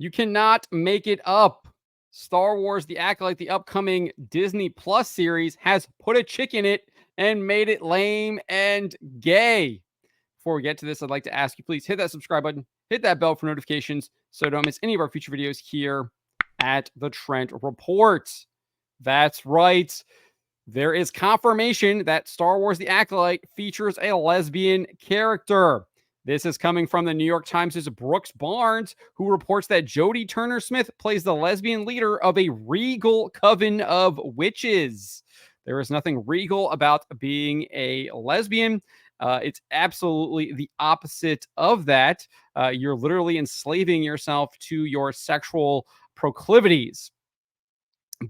You cannot make it up. Star Wars The Acolyte, the upcoming Disney Plus series, has put a chick in it and made it lame and gay. Before we get to this, I'd like to ask you, please hit that subscribe button, hit that bell for notifications so don't miss any of our future videos here at the Trent Report. That's right. There is confirmation that Star Wars The Acolyte features a lesbian character. This is coming from the New York Times' Brooks Barnes, who reports that Jodie Turner-Smith plays the lesbian leader of a regal coven of witches. There is nothing regal about being a lesbian. It's absolutely the opposite of that. You're literally enslaving yourself to your sexual proclivities.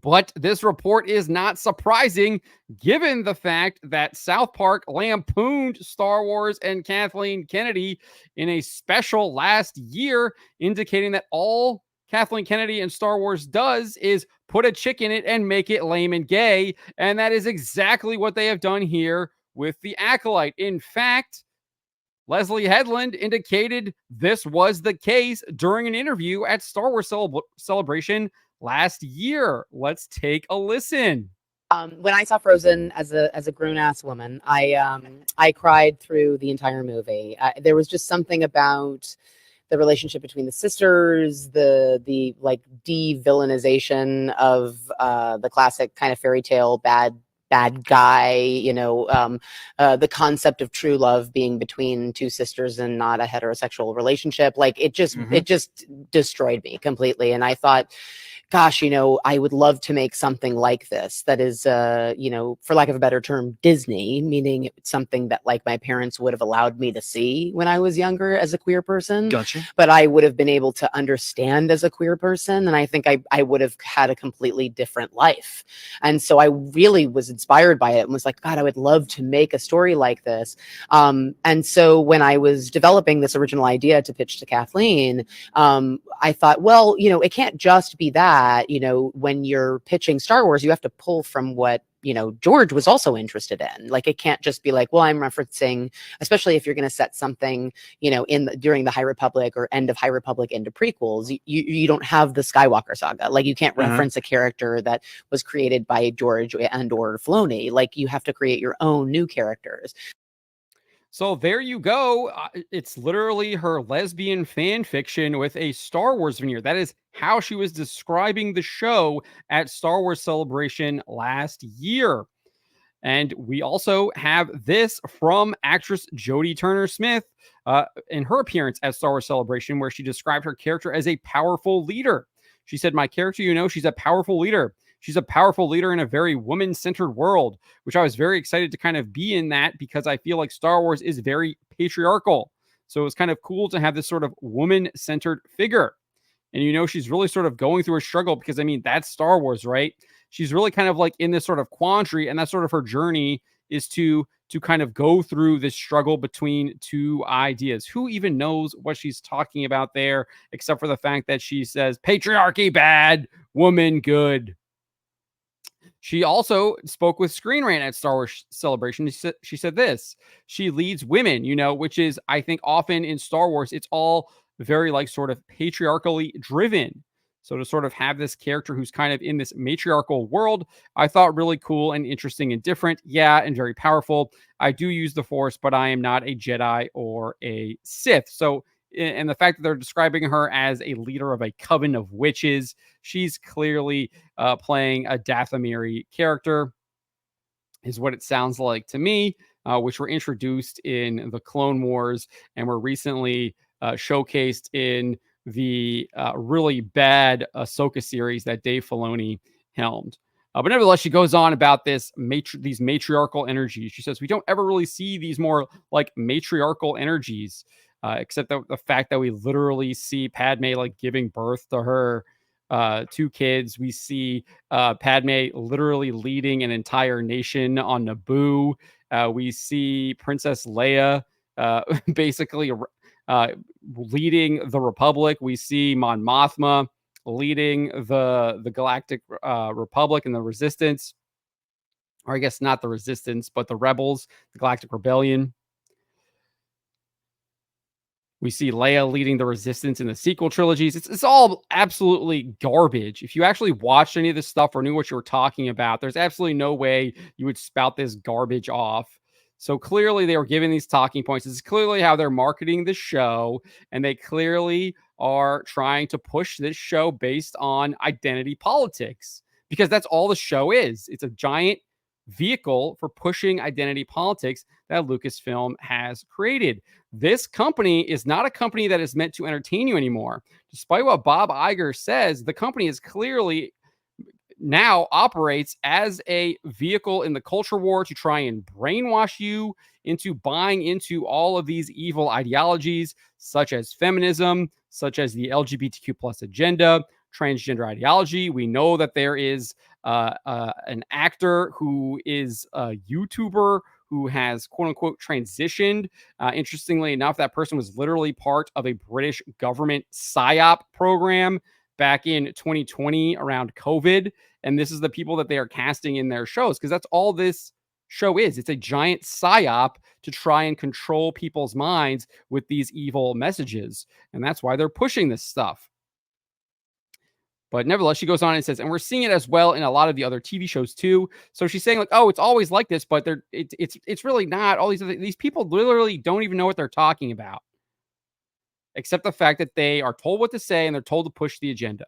But this report is not surprising given the fact that South Park lampooned Star Wars and Kathleen Kennedy in a special last year, indicating that all Kathleen Kennedy and Star Wars does is put a chick in it and make it lame and gay. And that is exactly what they have done here with The Acolyte. In fact, Lesley Headland indicated this was the case during an interview at Star Wars Celebration last year. Let's take a listen. When I saw Frozen as a grown ass woman, I cried through the entire movie. There was just something about the relationship between the sisters, the like de-villainization of the classic kind of fairy tale bad guy, the concept of true love being between two sisters and not a heterosexual relationship. Like it just destroyed me completely. And I thought, gosh, I would love to make something like this that is, for lack of a better term, Disney, meaning it's something that like my parents would have allowed me to see when I was younger as a queer person. Gotcha. But I would have been able to understand as a queer person. And I think I would have had a completely different life. And so I really was inspired by it and was like, God, I would love to make a story like this. And so when I was developing this original idea to pitch to Kathleen, I thought, well, it can't just be that. When you're pitching Star Wars, you have to pull from what, George was also interested in. Like, it can't just be like, well, I'm referencing, especially if you're going to set something, during the High Republic or end of High Republic into prequels, you don't have the Skywalker saga. Like, you can't reference a character that was created by George and or Filoni. Like, you have to create your own new characters. So there you go. It's literally her lesbian fan fiction with a Star Wars veneer. That is how she was describing the show at Star Wars Celebration last year. And we also have this from actress Jodie Turner-Smith in her appearance at Star Wars Celebration, where she described her character as a powerful leader. She said, "My character, she's a powerful leader. She's a powerful leader in a very woman-centered world," which I was very excited to kind of be in that because I feel like Star Wars is very patriarchal. So it was kind of cool to have this sort of woman-centered figure. And, she's really sort of going through a struggle because, that's Star Wars, right? She's really kind of like in this sort of quandary, and that's sort of her journey is to kind of go through this struggle between two ideas. Who even knows what she's talking about there, except for the fact that she says patriarchy bad, woman good. She also spoke with Screen Rant at Star Wars Celebration. She said this: she leads women, which is, I think, often in Star Wars, it's all very like sort of patriarchally driven. So to sort of have this character who's kind of in this matriarchal world, I thought really cool and interesting and different. Yeah, and very powerful. I do use the Force, but I am not a Jedi or a Sith. So, and the fact that they're describing her as a leader of a coven of witches, she's clearly playing a Dathomiri character, is what it sounds like to me, which were introduced in the Clone Wars and were recently showcased in the really bad Ahsoka series that Dave Filoni helmed. But nevertheless, she goes on about these matriarchal energies. She says, we don't ever really see these more like matriarchal energies, except the fact that we literally see Padme like giving birth to her two kids. We see Padme literally leading an entire nation on Naboo. We see Princess Leia basically leading the Republic. We see Mon Mothma leading the Galactic Republic and the Resistance, or I guess not the Resistance, but the Rebels, the Galactic Rebellion. We see Leia leading the resistance in the sequel trilogies. It's all absolutely garbage. If you actually watched any of this stuff or knew what you were talking about, there's absolutely no way you would spout this garbage off. So clearly they were giving these talking points. This is clearly how they're marketing the show, and they clearly are trying to push this show based on identity politics because that's all the show is. It's a giant vehicle for pushing identity politics that Lucasfilm has created. This company is not a company that is meant to entertain you anymore. Despite what Bob Iger says, the company is clearly now operates as a vehicle in the culture war to try and brainwash you into buying into all of these evil ideologies, such as feminism, such as the LGBTQ plus agenda, transgender ideology. We know that there is an actor who is a YouTuber who has quote unquote transitioned. Interestingly enough, that person was literally part of a British government PSYOP program back in 2020 around COVID. And this is the people that they are casting in their shows because that's all this show is. It's a giant psyop to try and control people's minds with these evil messages. And that's why they're pushing this stuff. But nevertheless, she goes on and says, and we're seeing it as well in a lot of the other TV shows too. So she's saying like, oh, it's always like this, but it's really not. All these people literally don't even know what they're talking about, except the fact that they are told what to say and they're told to push the agenda.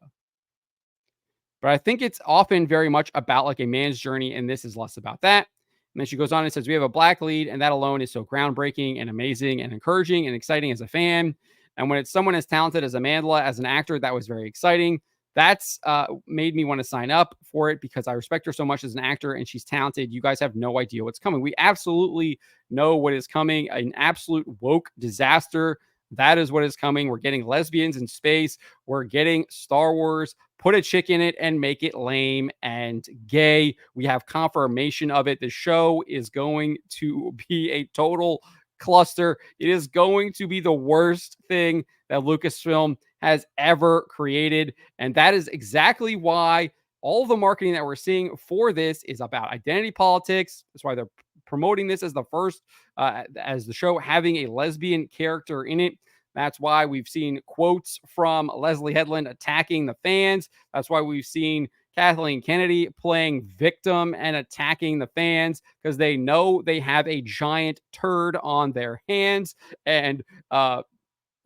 But I think it's often very much about like a man's journey, and this is less about that. And then she goes on and says, we have a black lead, and that alone is so groundbreaking and amazing and encouraging and exciting as a fan. And when it's someone as talented as Amandla as an actor, that was very exciting. That's made me want to sign up for it because I respect her so much as an actor and she's talented. You guys have no idea what's coming. We absolutely know what is coming. An absolute woke disaster. That is what is coming. We're getting lesbians in space. We're getting Star Wars. Put a chick in it and make it lame and gay. We have confirmation of it. The show is going to be a total cluster. It is going to be the worst thing that Lucasfilm has ever created. And that is exactly why all the marketing that we're seeing for this is about identity politics. That's why they're promoting this as the first, as the show having a lesbian character in it. That's why we've seen quotes from Lesley Headland attacking the fans. That's why we've seen Kathleen Kennedy playing victim and attacking the fans because they know they have a giant turd on their hands. And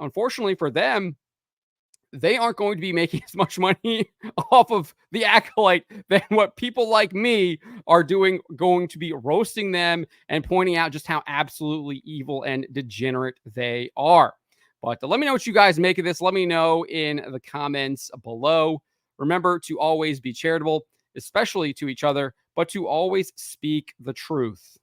unfortunately for them, they aren't going to be making as much money off of the Acolyte than what people like me are doing, going to be roasting them and pointing out just how absolutely evil and degenerate they are. But let me know what you guys make of this. Let me know in the comments below. Remember to always be charitable, especially to each other, but to always speak the truth.